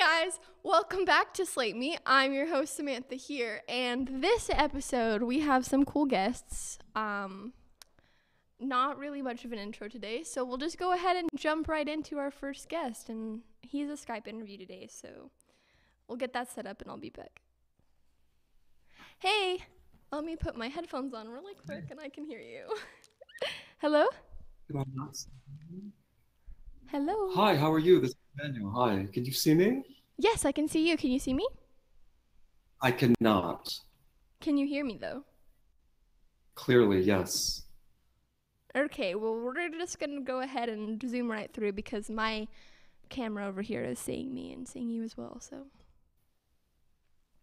guys, welcome back to Slate Me. I'm your host Samantha here, and this episode we have some cool guests. Not really much of an intro today, so we'll just go ahead and jump right into our first guest, and he's a Skype interview today, so we'll get that set up and I'll be back. Hey, let me put my headphones on really quick and I can hear you. Hello? Hello? Hi, how are you? This is Daniel. Hi, can you see me? Yes, I can see you. Can you see me? I cannot. Can you hear me though? Clearly, yes. Okay, well, we're just going to go ahead and zoom right through because my camera over here is seeing me and seeing you as well, so.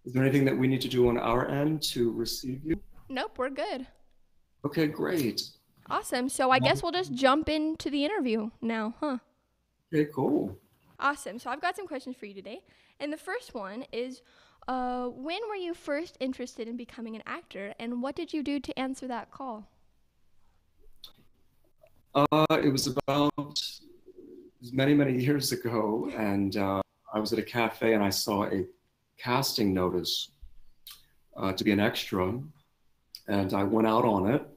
Is there anything that we need to do on our end to receive you? Nope, we're good. Okay, great. Awesome. So I guess we'll just jump into the interview now, huh? Okay, cool. Awesome. So I've got some questions for you today. And the first one is, when were you first interested in becoming an actor, and what did you do to answer that call? It was many, many years ago, and I was at a cafe and I saw a casting notice to be an extra, and I went out on it.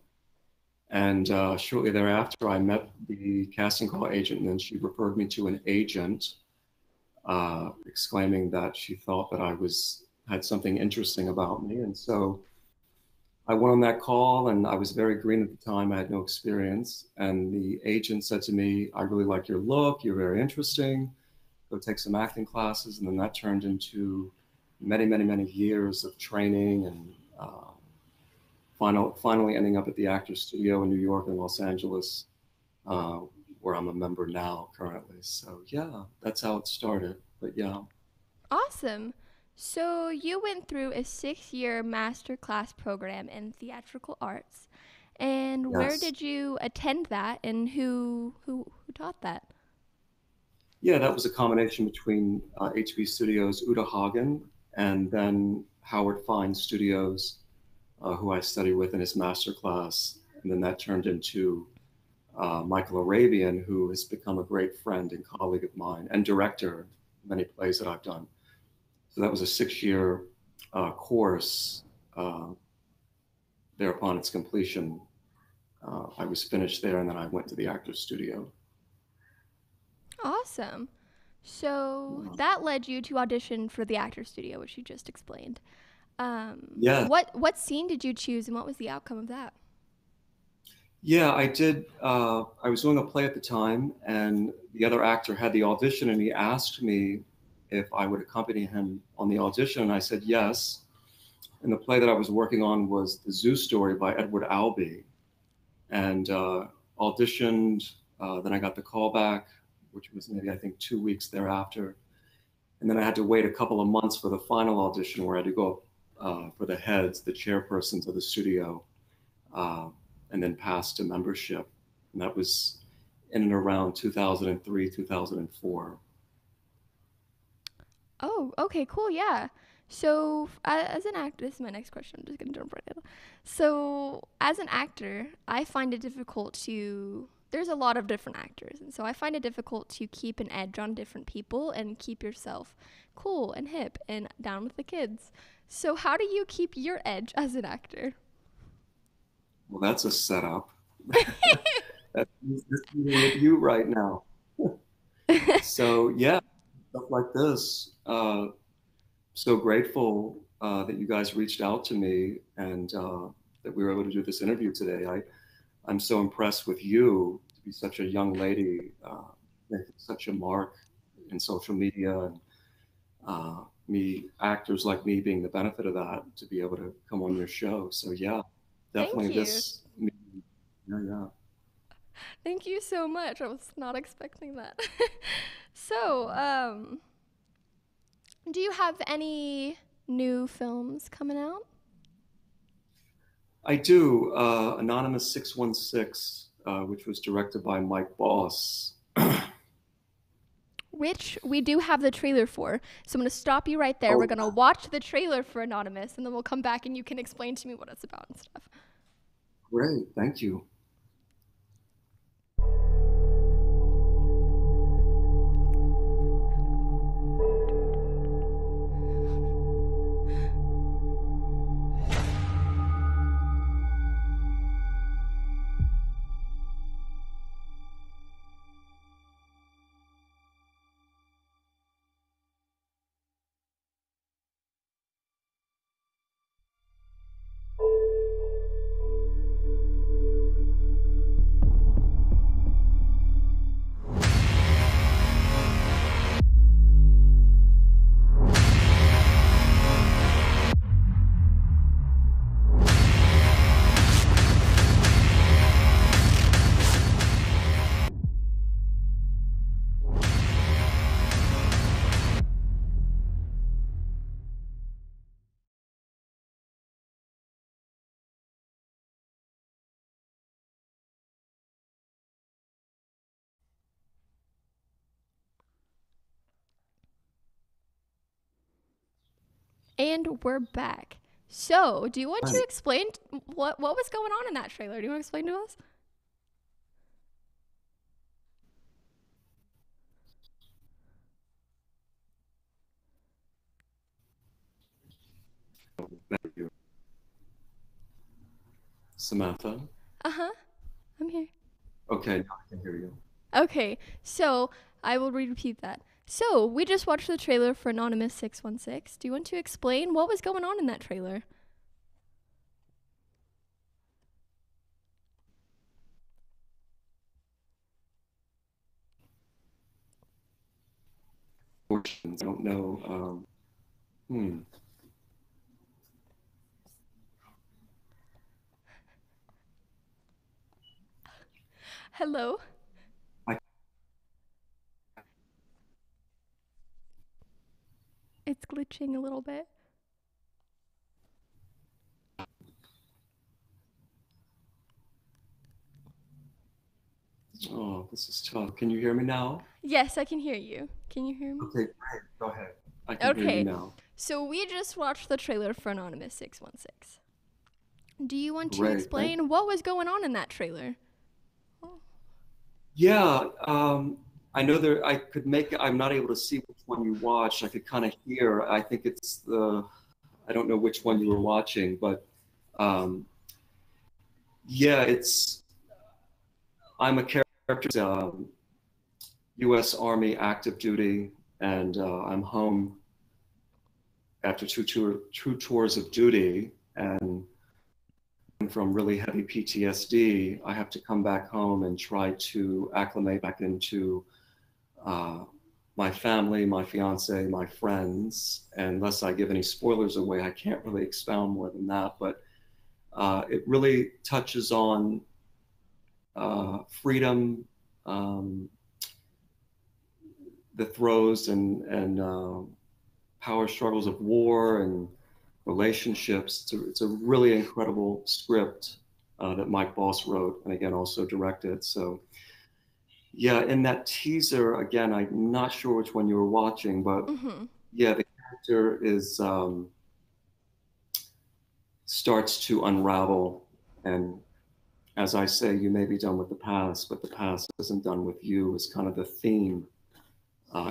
And shortly thereafter, I met the casting call agent, and then she referred me to an agent, exclaiming that she thought that I had something interesting about me. And so I went on that call, and I was very green at the time. I had no experience. And the agent said to me, "I really like your look. You're very interesting. Go take some acting classes." And then that turned into many, many, many years of training and finally ending up at the Actors Studio in New York and Los Angeles, where I'm a member now currently. So yeah, that's how it started. But yeah. Awesome. So you went through a 6-year master class program in theatrical arts. And where Yes. did you attend that, and who taught that? Yeah, that was a combination between HB Studios' Uta Hagen and then Howard Fine Studios, who I studied with in his master class. And then that turned into Michael Arabian, who has become a great friend and colleague of mine and director of many plays that I've done. So that was a 6-year course. Thereupon its completion, I was finished there, and then I went to the Actors Studio. Awesome. So that led you to audition for the Actors Studio, which you just explained. Yeah, What scene did you choose, and what was the outcome of that? yeah, I did. I was doing a play at the time, and the other actor had the audition, and he asked me if I would accompany him on the audition, and I said yes. And the play that I was working on was The Zoo Story by Edward Albee, and auditioned. Then I got the call back, which was maybe I think 2 weeks thereafter, and then I had to wait a couple of months for the final audition, where I had to go for the heads, the chairpersons of the studio, uh, and then pass to membership. And that was in and around 2003, 2004. Oh, okay, cool, yeah. So, as an actor, this is my next question. I'm just gonna jump right in. So, as an actor, I find it difficult to. There's a lot of different actors, and so I find it difficult to keep an edge on different people and keep yourself cool and hip and down with the kids. So, how do you keep your edge as an actor? Well, that's a setup. That's this meeting with you right now. So yeah, stuff like this. So grateful that you guys reached out to me and that we were able to do this interview today. I'm so impressed with you to be such a young lady, making such a mark in social media, and actors like me being the benefit of that to be able to come on your show. So yeah, Thank definitely you. this. Yeah, yeah. Thank you so much. I was not expecting that. So, do you have any new films coming out? I do. Anonymous 616, which was directed by Mike Boss. Which we do have the trailer for. So I'm going to stop you right there. We're Oh, going to watch the trailer for Anonymous, and then we'll come back and you can explain to me what it's about and stuff. great. Thank you. And we're back. So, do you want to Right. explain what was going on in that trailer? Do you want to explain to us? Thank you. Samantha. Uh huh. I'm here. Okay, now I can hear you. Okay, so I will repeat that. So, we just watched the trailer for Anonymous 616. Do you want to explain what was going on in that trailer? Fortunes. I don't know. Hmm. Hello? I, It's glitching a little bit. oh, this is tough. Can you hear me now? Yes, I can hear you. Can you hear me? Okay, great. Go ahead. I can hear you Okay, now. so we just watched the trailer for Anonymous 616. Do you want to Great. Thank explain what was going on in that trailer? Yeah, I know there. I could make. I'm not able to see which one you watched. I could kind of hear. I think it's the. I don't know which one you were watching, but um, yeah, it's. I'm a character, U.S. Army active duty, and I'm home after two tours of duty, and from really heavy PTSD. I have to come back home and try to acclimate back into uh, my family, my fiance, my friends. And unless I give any spoilers away, I can't really expound more than that. But it really touches on freedom, um, the throes and power struggles of war and relationships. It's a really incredible script that Mike Boss wrote and again also directed. So yeah, in that teaser, again, I'm not sure which one you were watching, but Mm-hmm. yeah, the character is starts to unravel, and as I say, you may be done with the past, but the past isn't done with you. Is kind of the theme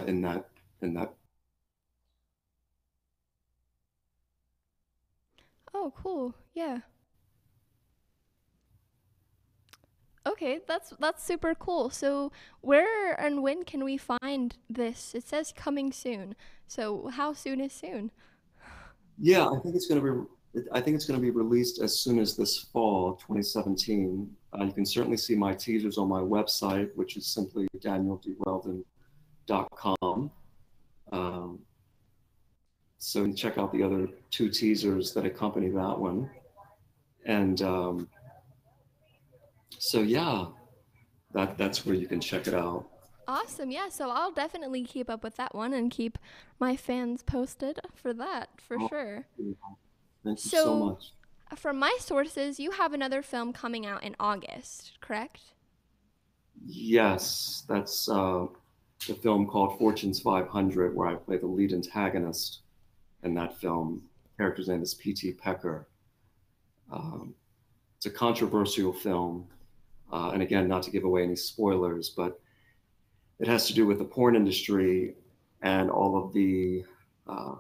in that. Oh, cool. Yeah. Okay, that's super cool. So, where and when can we find this? It says coming soon. So, how soon is soon? Yeah, I think it's going to be. I think it's going to be released as soon as this fall, 2017. You can certainly see my teasers on my website, which is simply danieldweldon.com. Um, so you can check out the other two teasers that accompany that one. And so yeah, that's where you can check it out. Awesome. Yeah, so I'll definitely keep up with that one and keep my fans posted for that, for Oh, sure. thank you so So, much. from my sources, you have another film coming out in August, correct? Yes, that's the film called Fortune's 500, where I play the lead antagonist in that film. The character's name is P.T. Pecker. Um, it's a controversial film, and again, not to give away any spoilers, but it has to do with the porn industry and all of the uh,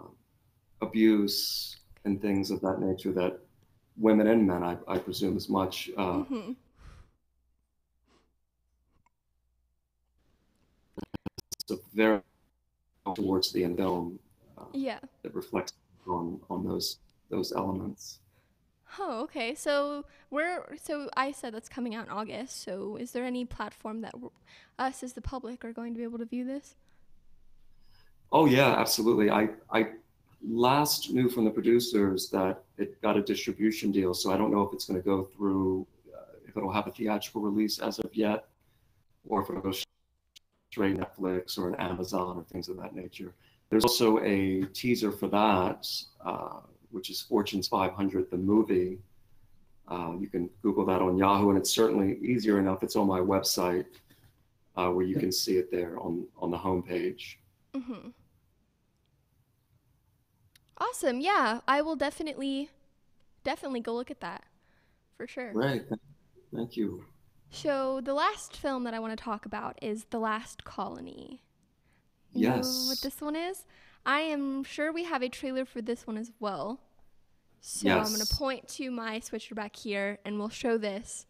abuse and things of that nature that women and men, I presume, as much. Mm-hmm. So very towards the end film uh, Yeah. that reflects on those elements. Oh, okay. So I said that's coming out in August. So is there any platform that us as the public are going to be able to view this? Oh yeah, absolutely. I last knew from the producers that it got a distribution deal, so I don't know if it's going to go through, if it'll have a theatrical release as of yet, or if it'll go straight Netflix or an Amazon or things of that nature. There's also a teaser for that, which is Fortune's 500, the movie. You can Google that on Yahoo, and it's certainly easier enough. It's on my website where you can see it there on the homepage. Mm-hmm. Awesome. Yeah, I will definitely go look at that for sure. Great. Thank you. So, the last film that I want to talk about is The Last Colony. You know what Yes. this one is? I am sure we have a trailer for this one as well. So, I'm going to Yes. point to my switcher back here and we'll show this.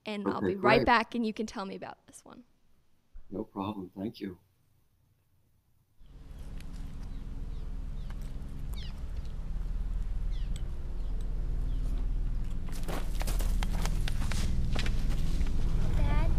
And I'll Okay, be right great. back and you can tell me about this one. No problem. Thank you. Dad?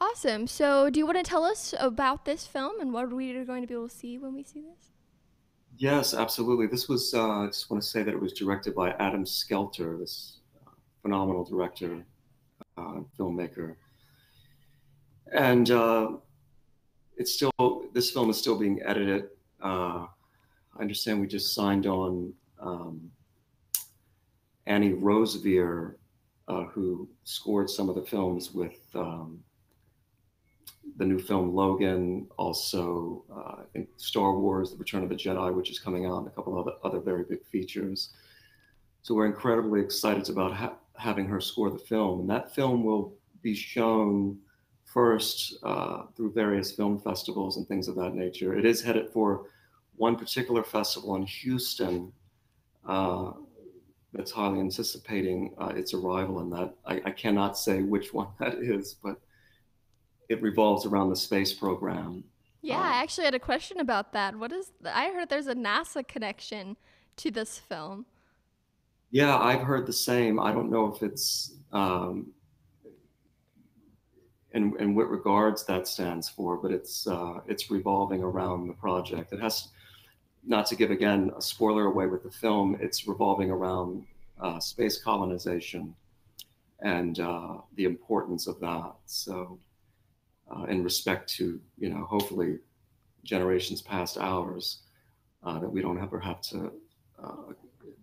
Awesome. So, do you want to tell us about this film and what we are going to be able to see when we see this? Yes, absolutely. This was, I just want to say that it was directed by Adam Skelter, this phenomenal director, filmmaker. And this film is still being edited. I understand we just signed on Annie Rosevear, who scored some of the films with the new film Logan, also I think Star Wars: The Return of the Jedi, which is coming out, and a couple of other very big features. So we're incredibly excited about having her score the film, and that film will be shown first through various film festivals and things of that nature. It is headed for one particular festival in Houston uh, that's highly anticipating its arrival, and that I cannot say which one that is, but it revolves around the space program. Yeah, Uh, I actually had a question about that. I heard there's a NASA connection to this film. yeah, I've heard the same. I don't know if it's in what regards that stands for, but it's revolving around the project. It has not to give again a spoiler away with the film. It's revolving around space colonization and the importance of that. So, in respect to hopefully generations past ours, that we don't ever have to uh,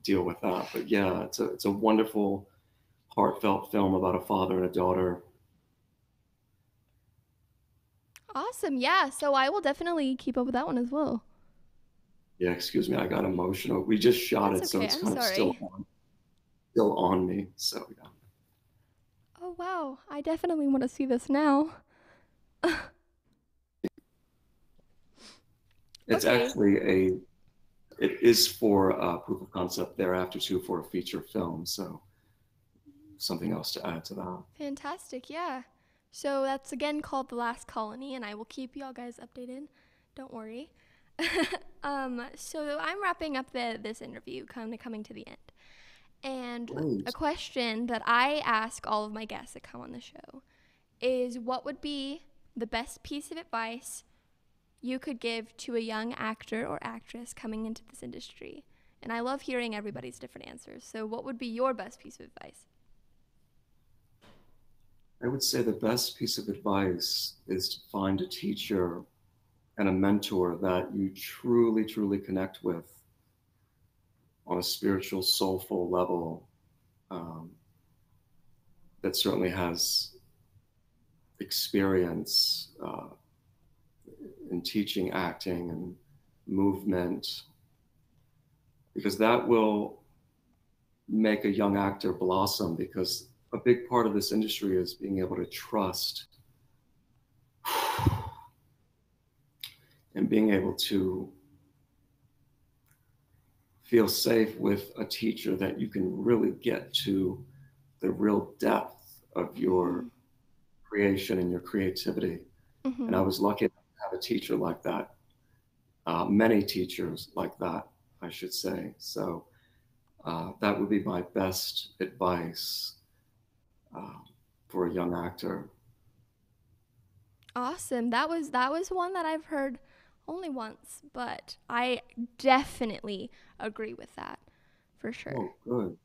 deal with that. But yeah, it's a wonderful, heartfelt film about a father and a daughter. Awesome. Yeah, so I will definitely keep up with that one as well. Yeah, excuse me, I got emotional. We just shot That's it, so okay. it's I'm kind of still sorry. on, still on me. So yeah, Oh, wow. I definitely want to see this now. it's Okay. actually it is for proof of concept thereafter too for a feature film. So something else to add to that. Fantastic. Yeah. So that's again called The Last Colony, and I will keep y'all guys updated. Don't worry. So I'm wrapping up this interview, kind of coming to the end. And a Great. question that I ask all of my guests that come on the show is what would be the best piece of advice you could give to a young actor or actress coming into this industry? And I love hearing everybody's different answers. So, what would be your best piece of advice? I would say the best piece of advice is to find a teacher and a mentor that you truly, truly connect with on a spiritual, soulful level, um, that certainly has experience in teaching acting and movement, because that will make a young actor blossom. Because a big part of this industry is being able to trust and being able to feel safe with a teacher that you can really get to the real depth of your Mm-hmm. creation and your creativity. And I Mm-hmm. was lucky to have a teacher like that, many teachers like that, I should say. So that would be my best advice uh, for a young actor. Awesome. That was one that I've heard only once, but I definitely agree with that for sure. Oh, good.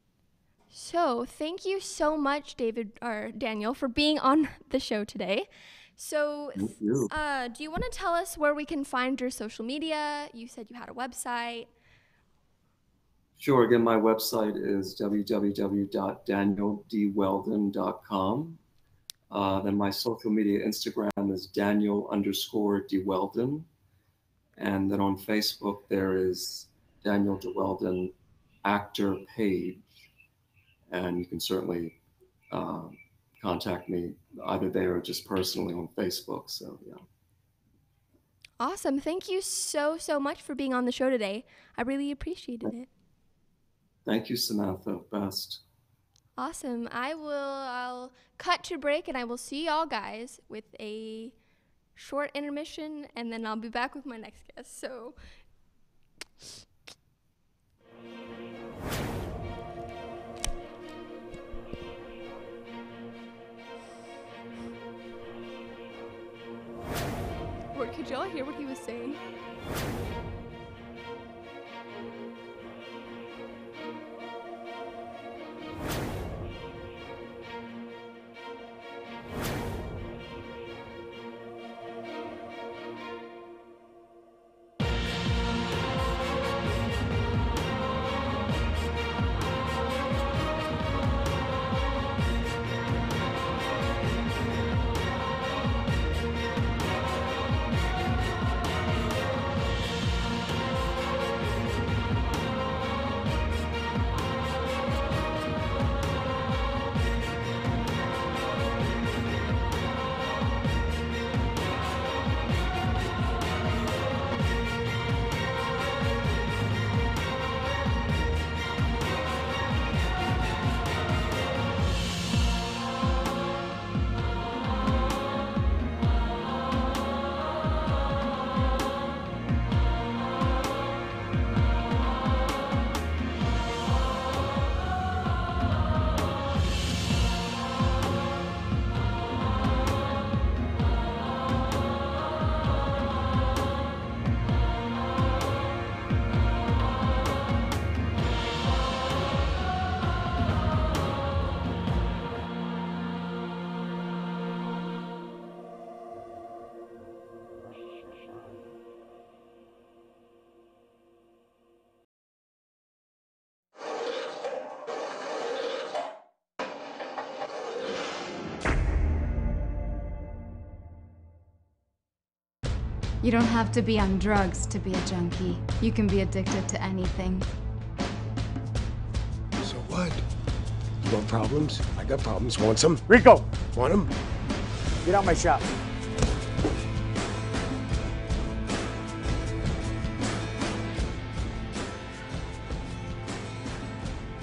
So, thank you so much, David or Daniel, for being on the show today. So, Thank you. do you want to tell us where we can find your social media? You said you had a website. Sure. Again, my website is www.danieldweldon.com. Then my social media Instagram is Daniel_DeWeldon. And then on Facebook, there is Daniel DeWeldon actor page. And you can certainly uh, contact me either there or just personally on Facebook. So, yeah. Awesome. Thank you so, so much for being on the show today. I really appreciated it. Thank you, Samantha. Best. Awesome. I'll cut to break and I will see y'all guys with a short intermission and then I'll be back with my next guest. So could y'all hear what he was saying? You don't have to be on drugs to be a junkie. You can be addicted to anything. So what? You want problems? I got problems. Want some? Rico! Want them? Get out my shop.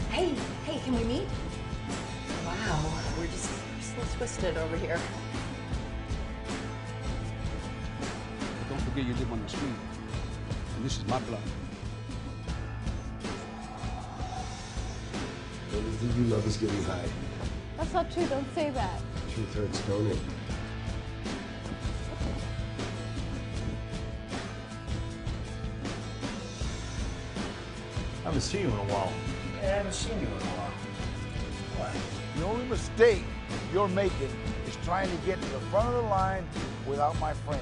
Hey, can we meet? Wow, we're so twisted over here. Don't forget you live on the street. And this is my block. The only thing you love is getting high. That's not true. Don't say that. Truth hurts, don't it? I haven't seen you in a while. Yeah, I haven't seen you in a while. Why? The only mistake you're making is trying to get to the front of the line without my friend.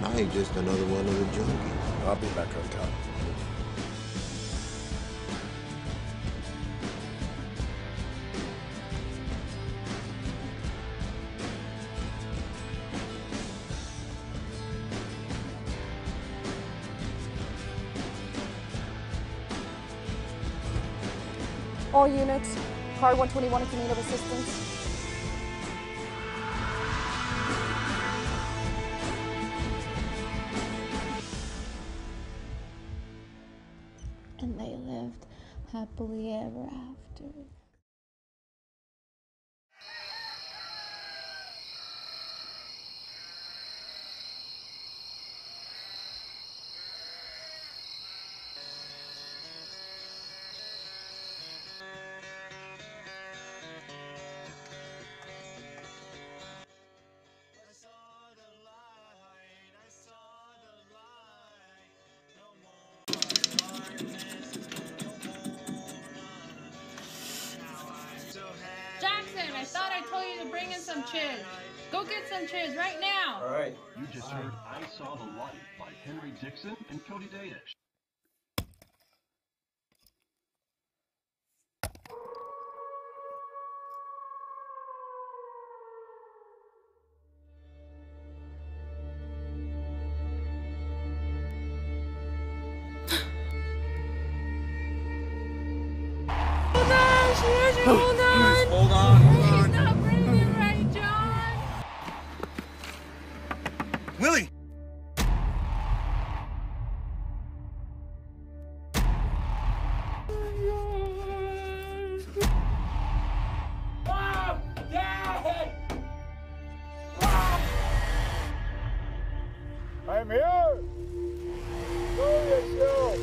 I ain't just another one of the junkies. I'll be back on top. All units, car 121 if you need of assistance. And they lived happily ever after. chiz. Go get some chiz right now. All right. You just heard I Saw the Light by Henry Dixon and Cody Danish. Hold on. Hold on. She's not breathing right, John. Willie. Mom! Dad! I'm here. Show yourself.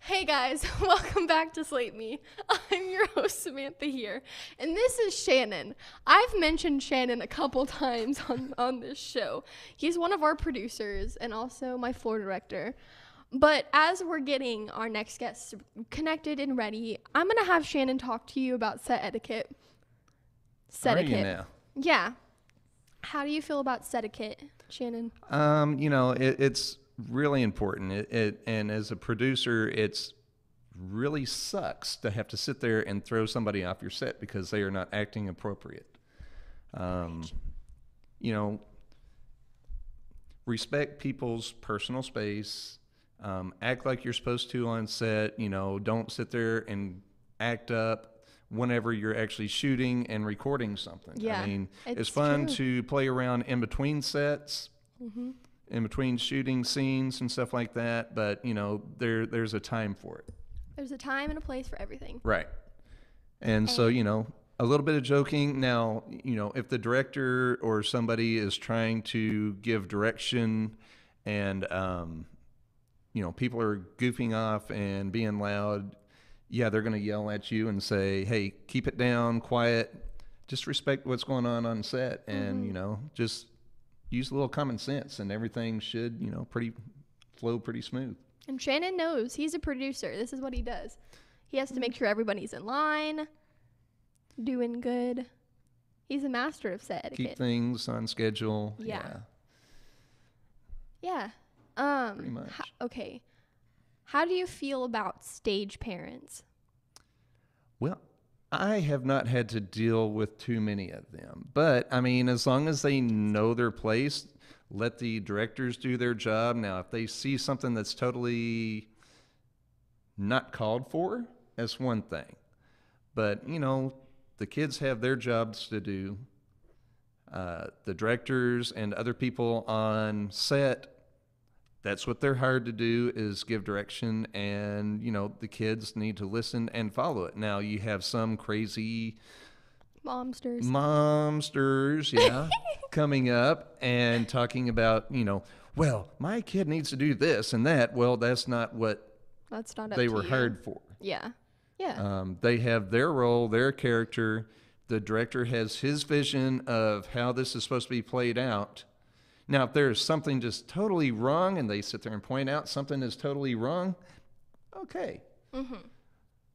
Hey guys, welcome back to Slate Me. I'm your host Samantha here, and this is Shannon. I've mentioned Shannon a couple times on this show. He's one of our producers and also my floor director. But as we're getting our next guests connected and ready, I'm going to have Shannon talk to you about set etiquette. Set etiquette. Are you now? Yeah. How do you feel about set etiquette, Shannon? It's really important. And as a producer, it's really sucks to have to sit there and throw somebody off your set because they are not acting appropriate. You know, respect people's personal space. Act like you're supposed to on set. You know, don't sit there and act up whenever you're actually shooting and recording something. Yeah, I mean, it's it's fun true. to play around in between sets, in between shooting scenes and stuff like that. But, you know, there's a time for it. There's a time and a place for everything. Right. And so, you know, a little bit of joking. Now, you know, if the director or somebody is trying to give direction and, you know, people are goofing off and being loud, yeah, they're going to yell at you and say, hey, keep it down, quiet, just respect what's going on set. And, you know, just use a little common sense and everything should, you know, flow pretty smooth. And Shannon knows. He's a producer. This is what he does. He has to make sure everybody's in line, doing good. He's a master of set etiquette. Keep things on schedule. Yeah. Pretty much. Okay. How do you feel about stage parents? Well, I have not had to deal with too many of them. But, I mean, as long as they know their place, let the directors do their job. Now, if they see something that's totally not called for, that's one thing. But, you know, the kids have their jobs to do. The directors and other people on set, that's what they're hired to do, is give direction. And, you know, the kids need to listen and follow it. Now, you have some crazy Momsters, yeah, coming up and talking about, you know, well, my kid needs to do this and that. Well, that's not what they were hired for. Yeah. They have their role, their character. The director has his vision of how this is supposed to be played out. Now, if there's something just totally wrong and they sit there and point out something is totally wrong, okay.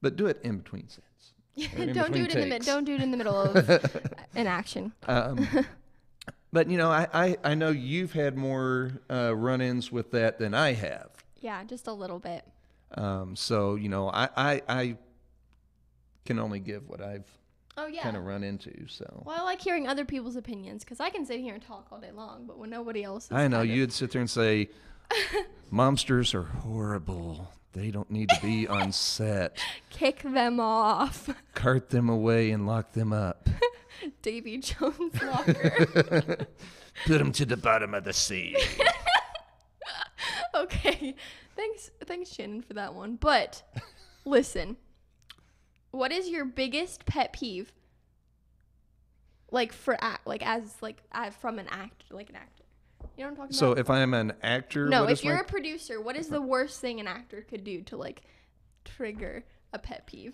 But do it in between sets. Don't do it in the middle of an action. But, you know, I know you've had more run-ins with that than I have. Yeah, just a little bit. So, you know, I can only give what I've kind of run into. So. Well, I like hearing other people's opinions because I can sit here and talk all day long, but when nobody else is I know, you'd sit there and say, Momsters are horrible. They don't need to be on set. Kick them off. Cart them away and lock them up. Davy Jones locker. Put them to the bottom of the sea. Okay. Thanks, Shannon, for that one. But listen, what is your biggest pet peeve? Like from an actor, like an actor. You know what I'm talking So about? if I'm an actor, no, if you're a producer, what is the worst thing an actor could do to like trigger a pet peeve?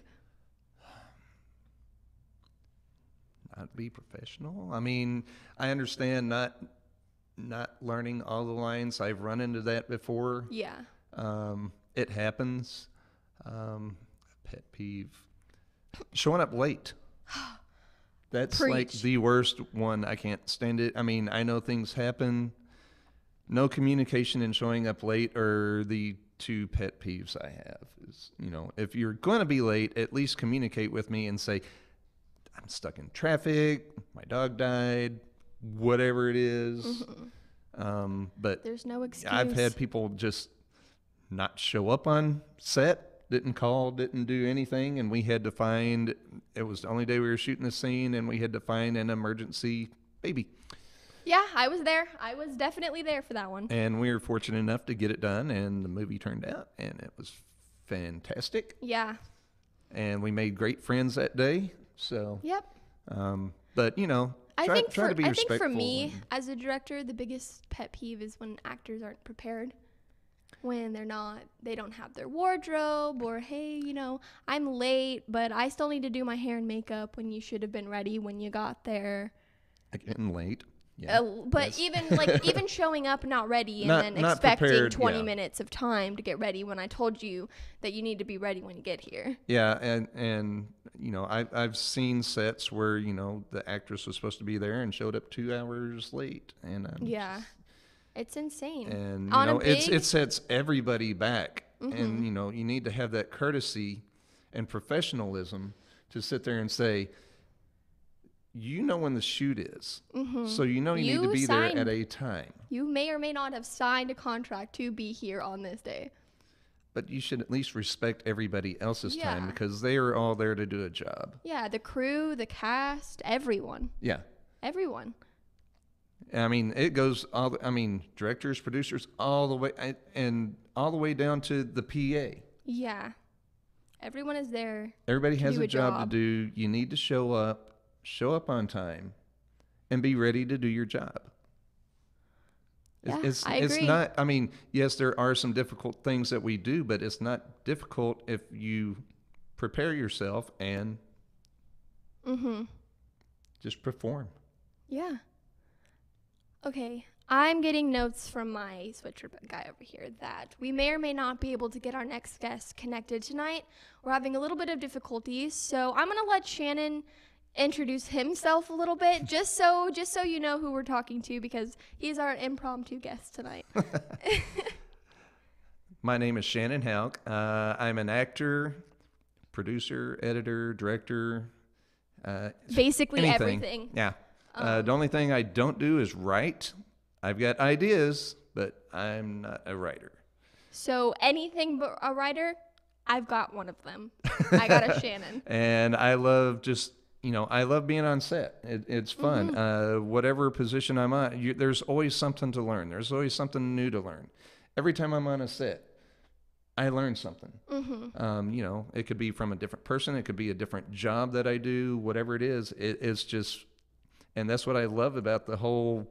Not be professional. I mean, I understand not learning all the lines. I've run into that before. Yeah. It happens. Pet peeve. Showing up late. That's like the worst one. I can't stand it. I mean, I know things happen. No communication and showing up late are the two pet peeves I have. Is, you know, if you're going to be late, at least communicate with me and say, I'm stuck in traffic, my dog died, whatever it is. But there's no excuse. I've had people just not show up on set, didn't call, didn't do anything, and we had to find, it was the only day we were shooting the scene, and we had to find an emergency baby. Yeah, I was there. I was definitely there for that one. And we were fortunate enough to get it done, and the movie turned out, and it was fantastic. Yeah. And we made great friends that day. So. Yep. But you know, try to be respectful. I think for me, as a director, the biggest pet peeve is when actors aren't prepared. When they don't have their wardrobe, or hey, you know, I'm late, but I still need to do my hair and makeup when you should have been ready when you got there. Getting late. Yeah. But even showing up not ready and then expecting prepared, 20 minutes of time to get ready when I told you that you need to be ready when you get here. Yeah, and you know, I've seen sets where, you know, the actress was supposed to be there and showed up 2 hours late, and yeah, it's insane. And you know, it sets everybody back. And, you know, you need to have that courtesy and professionalism to sit there and say, you know when the shoot is. So you know you need to be there at a time. You may or may not have signed a contract to be here on this day. But you should at least respect everybody else's time because they are all there to do a job. Yeah, the crew, the cast, everyone. Yeah. Everyone. I mean, it goes directors, producers, all the way, and all the way down to the PA. Yeah. Everyone is there. Everybody has a job to do. You need to show up on time, and be ready to do your job. Yeah, I agree. It's not, I mean, yes, there are some difficult things that we do, but it's not difficult if you prepare yourself and just perform. Yeah. Okay. I'm getting notes from my switcher guy over here that we may or may not be able to get our next guest connected tonight. We're having a little bit of difficulties, so I'm going to let Shannon introduce himself a little bit, just so you know who we're talking to, because he's our impromptu guest tonight. My name is Shannon Houck. I'm an actor, producer, editor, director. Basically anything. Everything. Yeah. The only thing I don't do is write. I've got ideas, but I'm not a writer. So anything but a writer, I've got one of them. I got a Shannon. And I love I love being on set. It's fun. Whatever position I'm on, there's always something to learn. There's always something new to learn. Every time I'm on a set, I learn something. It could be from a different person. It could be a different job that I do. Whatever it is, it's just, and that's what I love about the whole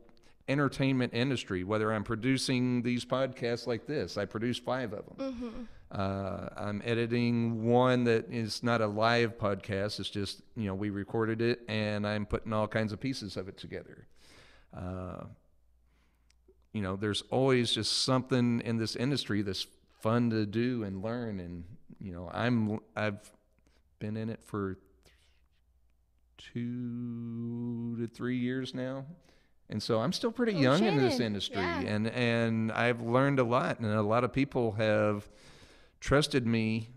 entertainment industry. Whether I'm producing these podcasts like this, I produce 5 of them. I'm editing one that is not a live podcast. It's just, we recorded it and I'm putting all kinds of pieces of it together. There's always just something in this industry that's fun to do and learn. And, I've been in it for 2 to 3 years now. And so I'm still pretty young Shannon. in this industry. Yeah. And I've learned a lot. And a lot of people have trusted me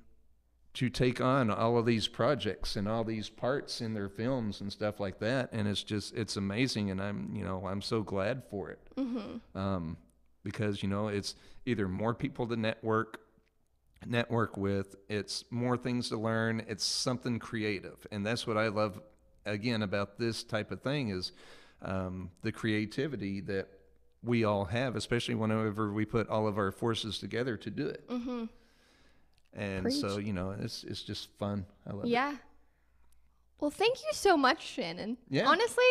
to take on all of these projects and all these parts in their films and stuff like that. And it's amazing. And I'm so glad for it. Because, it's either more people to network with, it's more things to learn, it's something creative. And that's what I love, again, about this type of thing is the creativity that we all have, especially whenever we put all of our forces together to do it. And Preach. So, it's just fun. I love it. Yeah. Well, thank you so much, Shannon. Yeah. Honestly,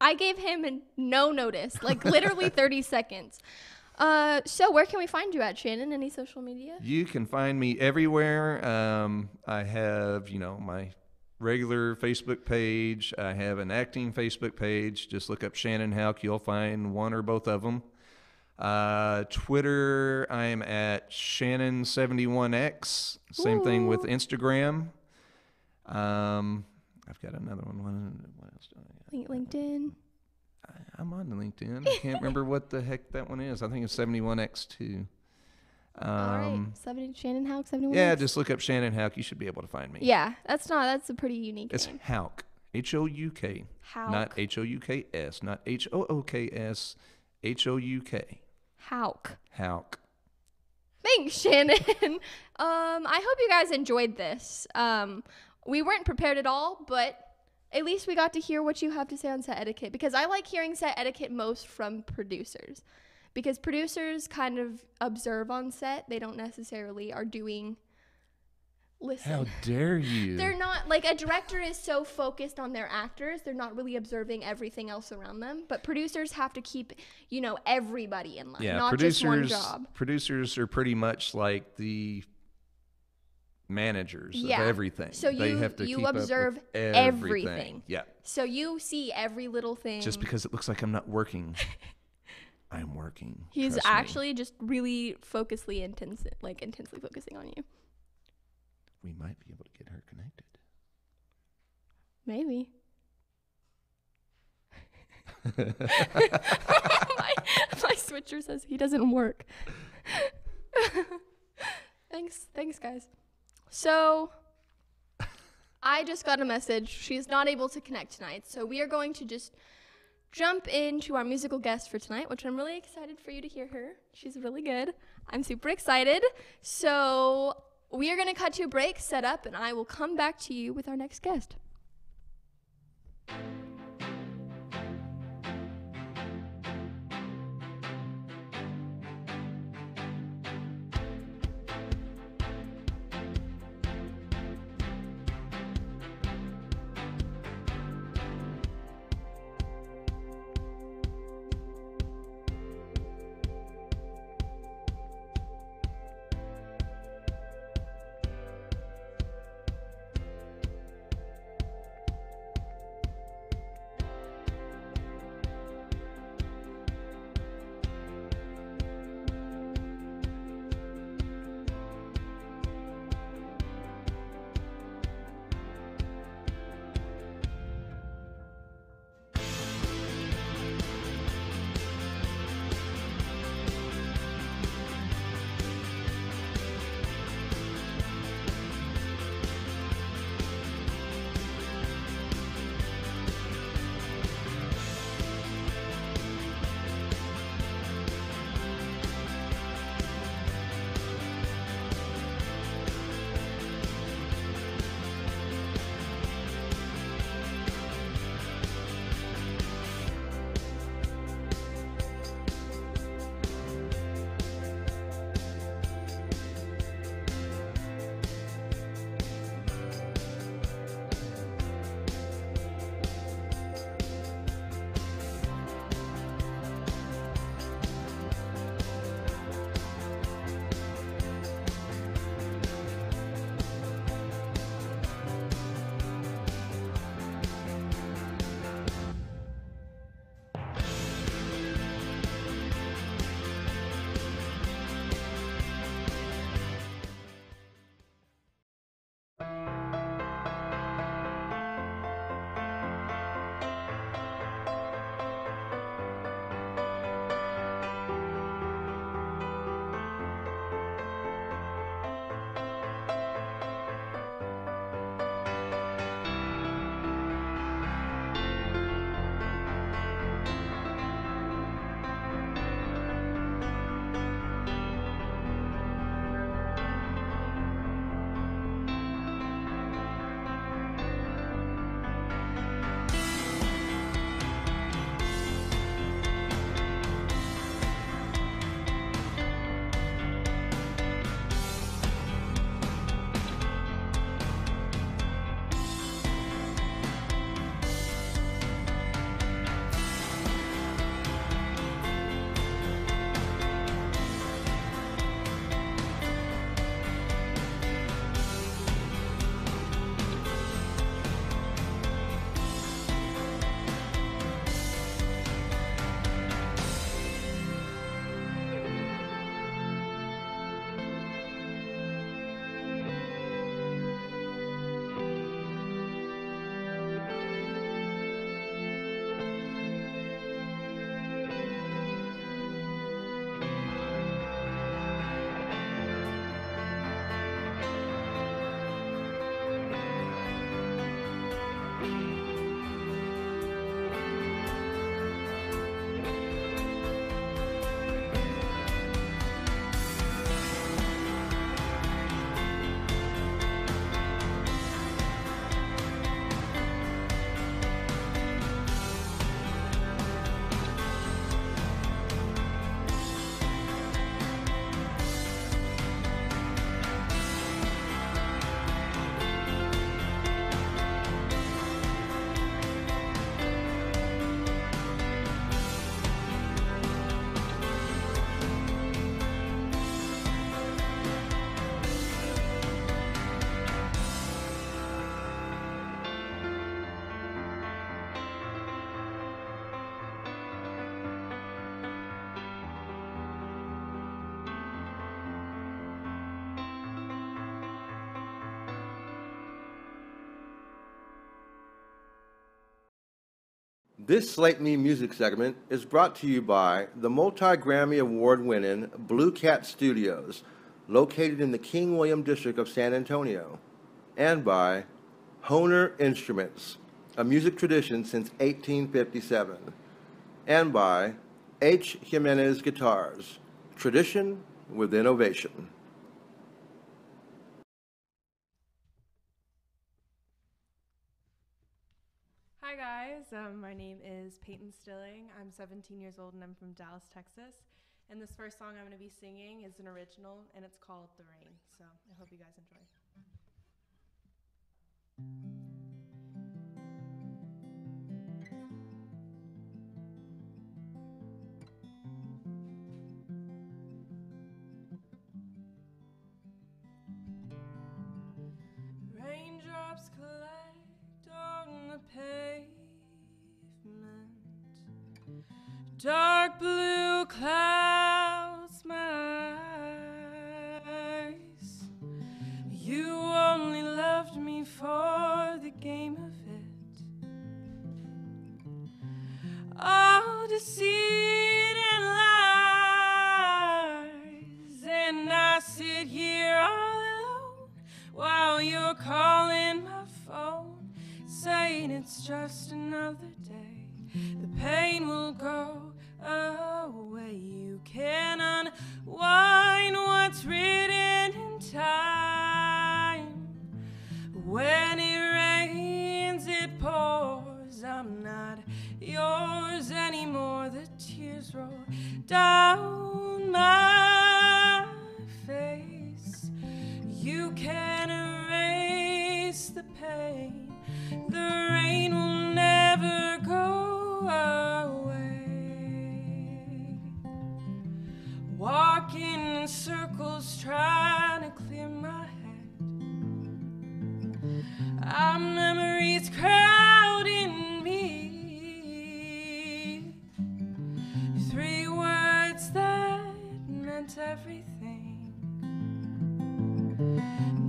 I gave him no notice, like literally 30 seconds. So where can we find you at, Shannon? Any social media? You can find me everywhere. I have, my regular Facebook page. I have an acting Facebook page. Just look up Shannon Houck. You'll find one or both of them. Twitter, I'm at Shannon71X. Same thing with Instagram. I've got another one. What else do I got? LinkedIn. I'm on the LinkedIn. I can't remember what the heck that one is. I think it's 71X2. All right, Shannon Houck, 71. Yeah, just look up Shannon Houck. You should be able to find me. Yeah, that's a pretty unique It's name. Houck. H-O-U-K. Houck. Not H-O-U-K-S. Not H-O-O-K-S. H-O-U-K. Houck. Houck. Thanks, Shannon. I hope you guys enjoyed this. We weren't prepared at all, but at least we got to hear what you have to say on set etiquette, because I like hearing set etiquette most from producers, because producers kind of observe on set. They don't necessarily are doing listen. How dare you? They're not, like, a director is so focused on their actors, they're not really observing everything else around them. But producers have to keep, everybody in line, not just one job. Producers are pretty much like the managers of everything. So they have to keep observe up with everything. Yeah. So you see every little thing. Just because it looks like I'm not working, I'm working. He's Trust actually me. just really intensely focusing on you. We might be able to get her connected. Maybe. my switcher says he doesn't work. Thanks. Thanks, guys. So I just got a message. She's not able to connect tonight. So we are going to just jump into our musical guest for tonight, which I'm really excited for you to hear her. She's really good. I'm super excited. So we are going to cut to a break, set up, and I will come back to you with our next guest. This Slate Me music segment is brought to you by the multi-Grammy Award-winning Blue Cat Studios, located in the King William District of San Antonio, and by Hohner Instruments, a music tradition since 1857, and by H. Jimenez Guitars, tradition with innovation. Hi guys, my name is Peyton Stilling. I'm 17 years old and I'm from Dallas, Texas. And this first song I'm going to be singing is an original and it's called The Rain. So I hope you guys enjoy. Raindrops collect on the pavement. Dark blue clouds my eyes. You only loved me for the game of it. All deceit and lies. And I sit here all alone while you're calling my phone, saying it's just another day. The pain will go away. You can unwind what's written in time. When it rains, it pours. I'm not yours anymore. The tears roll down my face. You can erase the pain. The rain will never go away. Walking in circles, trying to clear my head. Our memories crowding me. 3 words that meant everything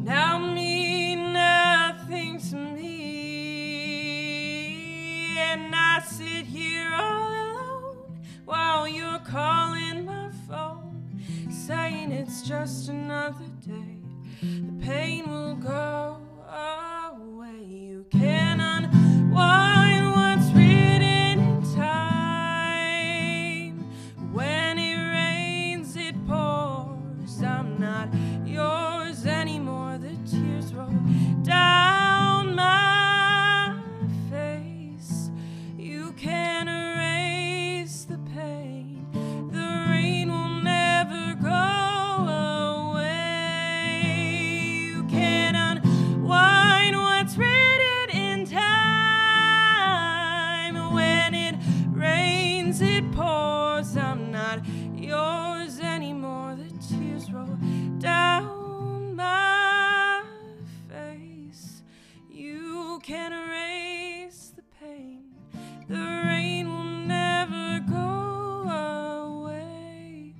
now mean nothing to me. And I sit here all alone while you're calling my phone, saying it's just another day. The pain will go away. You can unwind what's written in time. When it rains, it pours. I'm not yours anymore. The tears roll down my face. You can erase the pain. The rain will never go away. You can unwind what's written in time. When it rains, it pours. I'm not yours anymore. The tears roll down my face. You can erase the pain. The rain will never go away.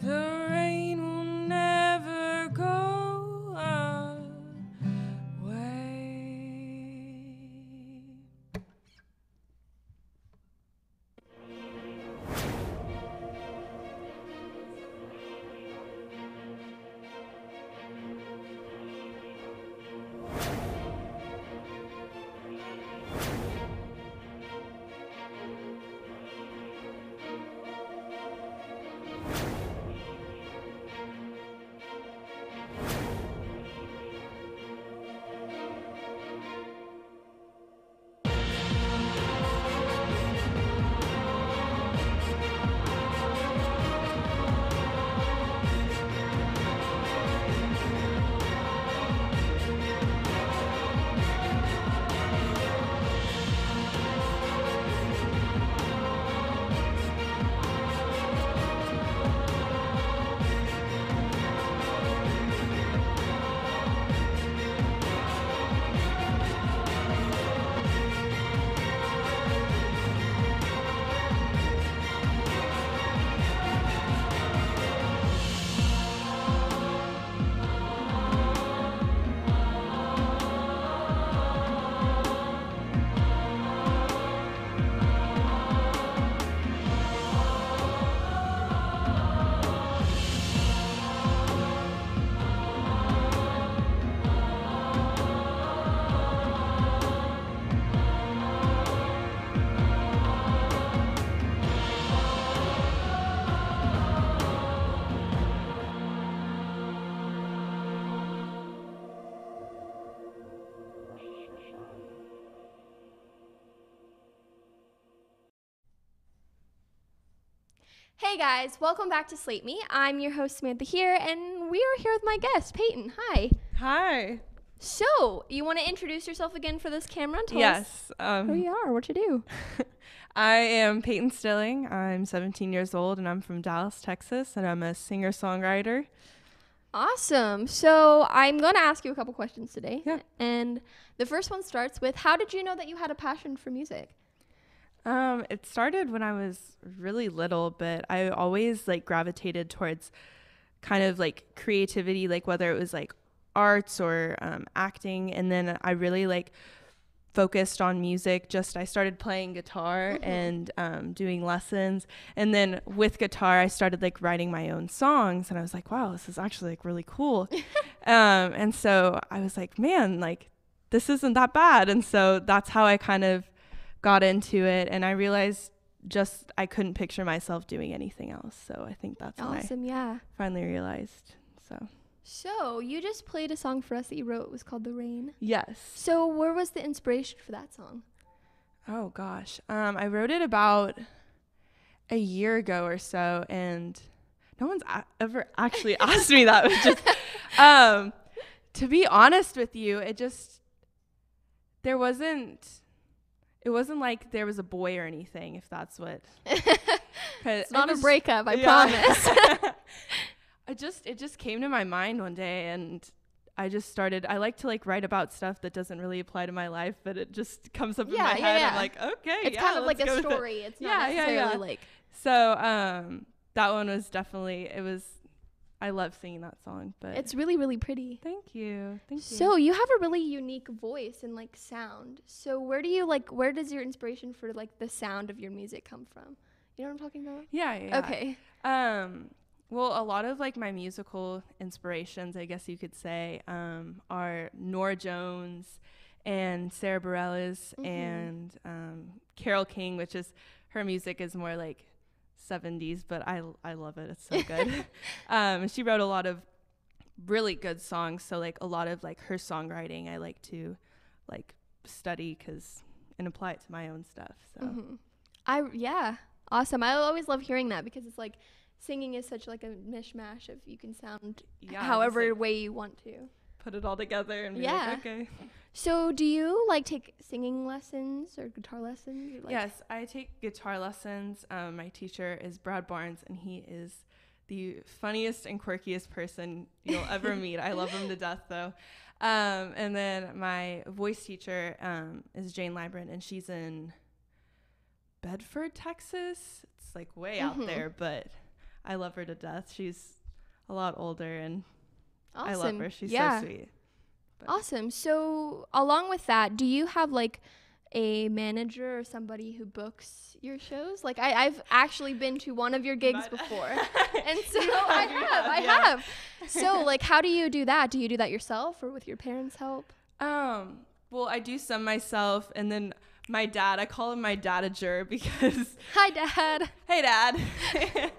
The rain will never go away. Hey guys, welcome back to Slate Me. I'm your host Samantha here, and we are here with my guest, Peyton. Hi. Hi. So, you want to introduce yourself again for this camera? Tell Yes. us who you are, what you do. I am Peyton Stilling. I'm 17 years old, and I'm from Dallas, Texas, and I'm a singer-songwriter. Awesome. So, I'm going to ask you a couple questions today. Yeah. And the first one starts with, how did you know that you had a passion for music? It started when I was really little, but I always like gravitated towards kind of like creativity, like whether it was like arts or acting. And then I really like focused on music. I started playing guitar and doing lessons. And then with guitar, I started like writing my own songs. And I was like, wow, this is actually like really cool. And so I was like, man, like this isn't that bad. And so that's how I kind of got into it, and I realized I couldn't picture myself doing anything else. So I think that's awesome. when I finally realized. So you just played a song for us that you wrote. It was called The Rain. Yes. So where was the inspiration for that song? Oh gosh, I wrote it about a year ago or so, and no one's ever actually asked me that. Which is, to be honest with you, it wasn't like there was a boy or anything, if that's what. It's not a breakup, I promise. It just came to my mind one day, and I just started. I like to like write about stuff that doesn't really apply to my life, but it just comes up in my head. I'm like, okay, it's kind of like a story. It's not necessarily like. So that one was definitely. It was. I love singing that song, but it's really, really pretty. Thank you. So you have a really unique voice and like sound. So where does your inspiration for like the sound of your music come from? You know what I'm talking about? Yeah. Okay. Well, a lot of like my musical inspirations, I guess you could say, are Norah Jones and Sarah Bareilles and Carole King, which is her music is more like 70s, but I love it. It's so good. She wrote a lot of really good songs, so like a lot of like her songwriting I like to like study and apply it to my own stuff. So awesome. I always love hearing that because it's like singing is such like a mishmash of you can sound however like way you want to put it all together and be like, okay. So do you like take singing lessons or guitar lessons? Or, like yes, I take guitar lessons. My teacher is Brad Barnes, and he is the funniest and quirkiest person you'll ever meet. I love him to death, though. And then my voice teacher is Jane Libran, and she's in Bedford, Texas. It's like way out there, but I love her to death. She's a lot older, and awesome. I love her. She's so sweet. Awesome. So along with that, do you have like a manager or somebody who books your shows? Like I've actually been to one of your gigs before. And so I have. So like, how do you do that? Do you do that yourself or with your parents' help? Well, I do some myself, and then my dad, I call him my dadager because hi Dad. Hey Dad.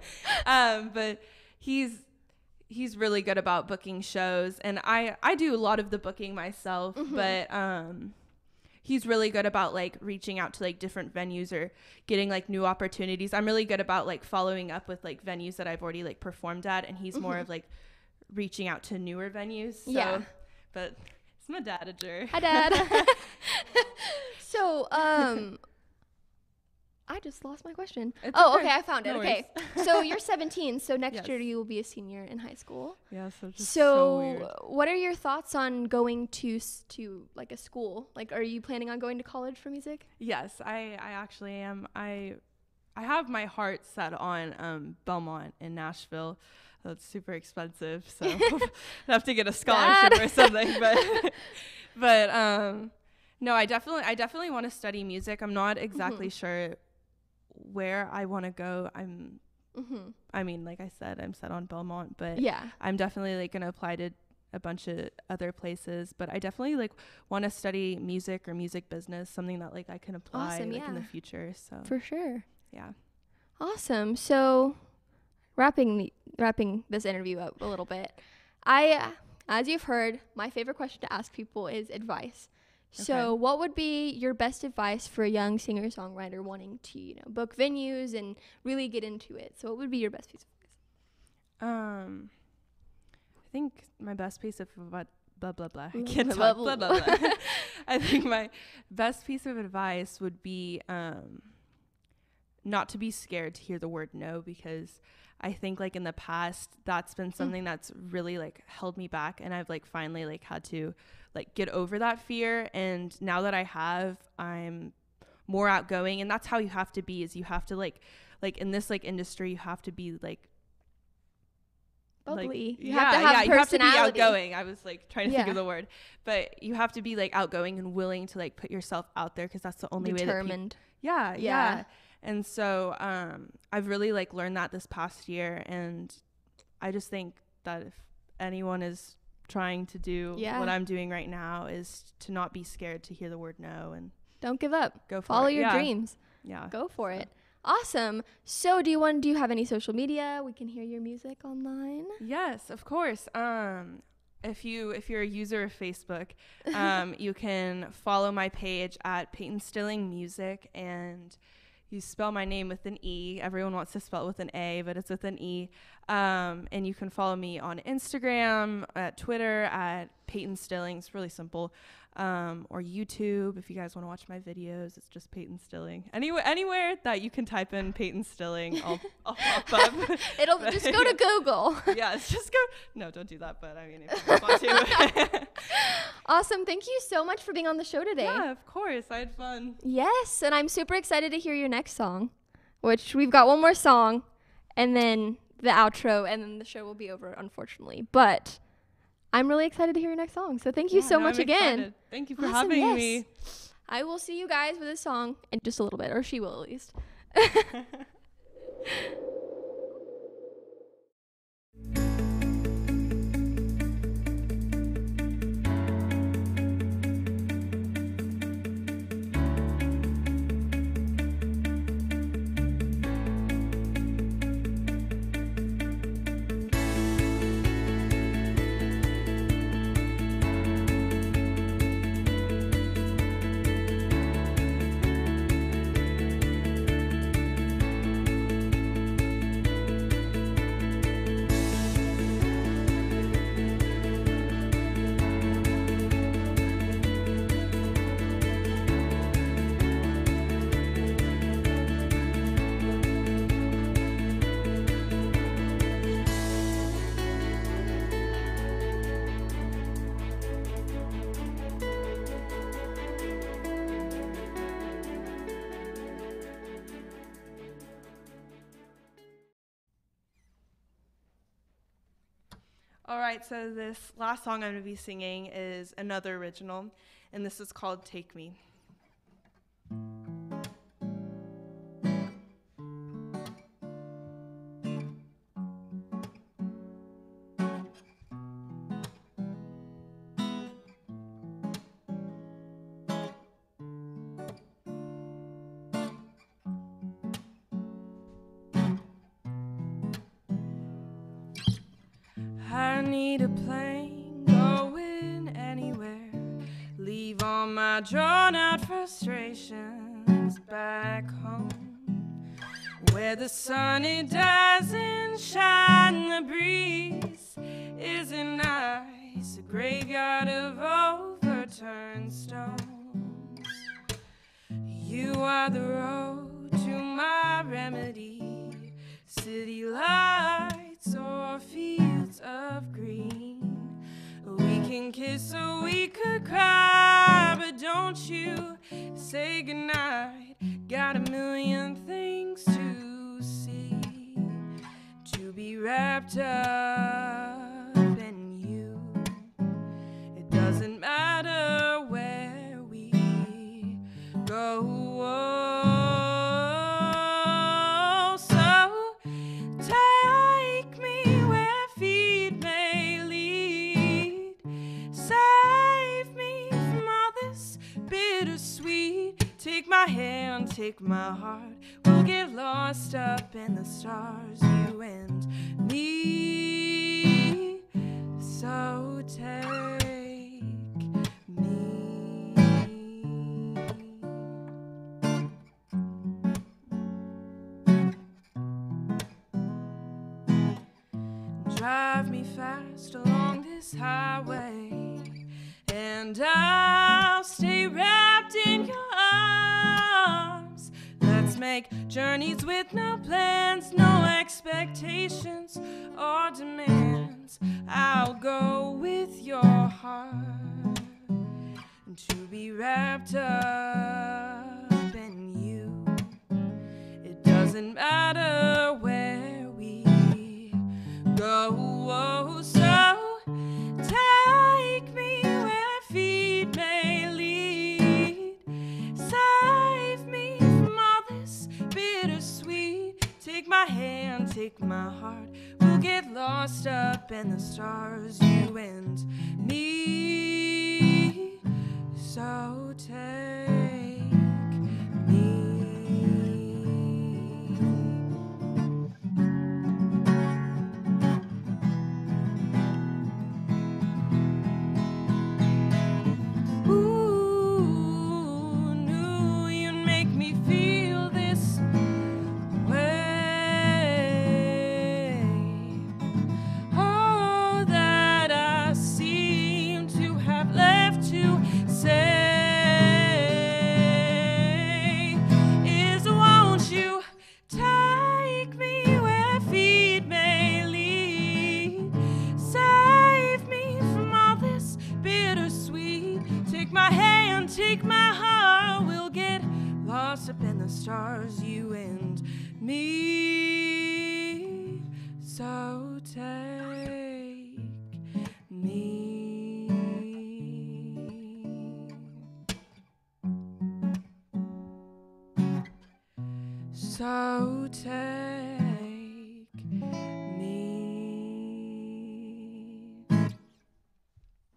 But he's really good about booking shows, and I do a lot of the booking myself, but he's really good about like reaching out to like different venues or getting like new opportunities. I'm really good about like following up with like venues that I've already like performed at, and he's more of like reaching out to newer venues. So, but it's my dadager. Hi Dad. So I just lost my question. Okay, I found it. No okay. So you're 17, so next year you will be a senior in high school. Yeah, so weird. What are your thoughts on going to like a school? Like, are you planning on going to college for music? Yes, I actually am. I have my heart set on Belmont in Nashville. That's super expensive, so I have to get a scholarship or something. But no, I definitely want to study music. I'm not exactly sure where I want to go. I mean, like I said, I'm set on Belmont, but I'm definitely like going to apply to a bunch of other places, but I definitely like want to study music or music business, something that like I can apply in the future. So for sure. Yeah. Awesome. So wrapping this interview up a little bit, as you've heard, my favorite question to ask people is advice. So what would be your best advice for a young singer-songwriter wanting to, book venues and really get into it? So what would be your best piece of advice? I think my best piece of blah blah blah. I can't talk. Blah blah blah. I think my best piece of advice would be not to be scared to hear the word no, because I think like in the past that's been something that's really like held me back, and I've like finally like had to like get over that fear. And now that I have, I'm more outgoing, and that's how you have to be. Is you have to like in this like industry, you have to be like bubbly. You have to be outgoing. I was like trying to think of the word, but you have to be like outgoing and willing to like put yourself out there, because that's the only determined. way that yeah. And so I've really like learned that this past year, and I just think that if anyone is trying to do what I'm doing right now, is to not be scared to hear the word no, and don't give up. Go for Follow it. your dreams. Yeah. Go for it. Awesome. So do you have any social media? We can hear your music online. Yes, of course. If you're a user of Facebook, you can follow my page at Peyton Stilling Music, and you spell my name with an E. Everyone wants to spell it with an A, but it's with an E. And you can follow me on Instagram, at Twitter, at Peyton Stilling. It's really simple. Or YouTube, if you guys want to watch my videos, it's just Peyton Stilling. Anywhere that you can type in Peyton Stilling, I'll pop up. It'll just go to Google. Yeah, it's just go. No, don't do that. But I mean, if you want to. Awesome. Thank you so much for being on the show today. Yeah, of course. I had fun. Yes, and I'm super excited to hear your next song, which we've got one more song, and then the outro, and then the show will be over, unfortunately. But I'm really excited to hear your next song. So thank you so much again. Excited. Thank you for having me. I will see you guys with this song in just a little bit, or she will at least. All right, so this last song I'm going to be singing is another original, and this is called Take Me. I need a plane going anywhere. Leave all my drawn-out frustrations back home, where the sun, it doesn't shine, the breeze isn't nice, a graveyard of overturned stones. You are the road to my remedy, city lights or fields of green. We can kiss or we could cry, but don't you say goodnight. Got a million things to see, to be wrapped up in you. It doesn't matter where we go. Take my hand, take my heart, we'll get lost up in the stars, you and me. So take me. drive me fast along this highway, and I'll stay wrapped in your arms. Let's make journeys with no plans, no expectations or demands. I'll go with your heart to be wrapped up in you. It doesn't matter where we go, so take me where feet may lead. Save me from all this bittersweet. Take my hand, take my heart. We'll get lost up in the stars, you and me. So take me. Ooh, knew you'd make me feel this way. Oh, that I seem to have left to say is, won't you take me where feet may lead? Save me from all this bittersweet. Take my hand, take my heart. We'll get lost up in the stars, you and me. So take me. So take me.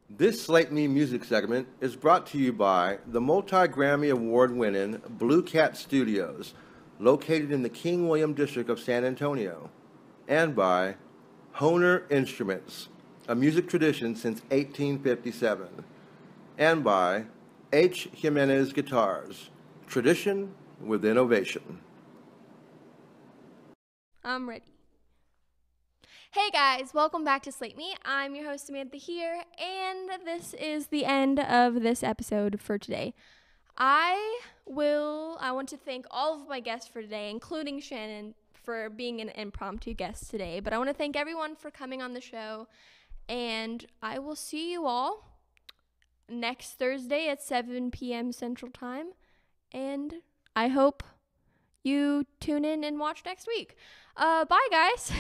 This Slate Me music segment is brought to you by the multi-Grammy award-winning Blue Cat Studios, located in the King William District of San Antonio, and by Hohner Instruments, a music tradition since 1857, and by H. Jimenez Guitars, tradition with innovation. I'm ready. Hey guys, welcome back to Slate Me. I'm your host Samantha here, and this is the end of this episode for today. I want to thank all of my guests for today, including Shannon for being an impromptu guest today. But I want to thank everyone for coming on the show, and I will see you all next Thursday at 7 p.m. Central Time, and I hope you tune in and watch next week. Bye, guys.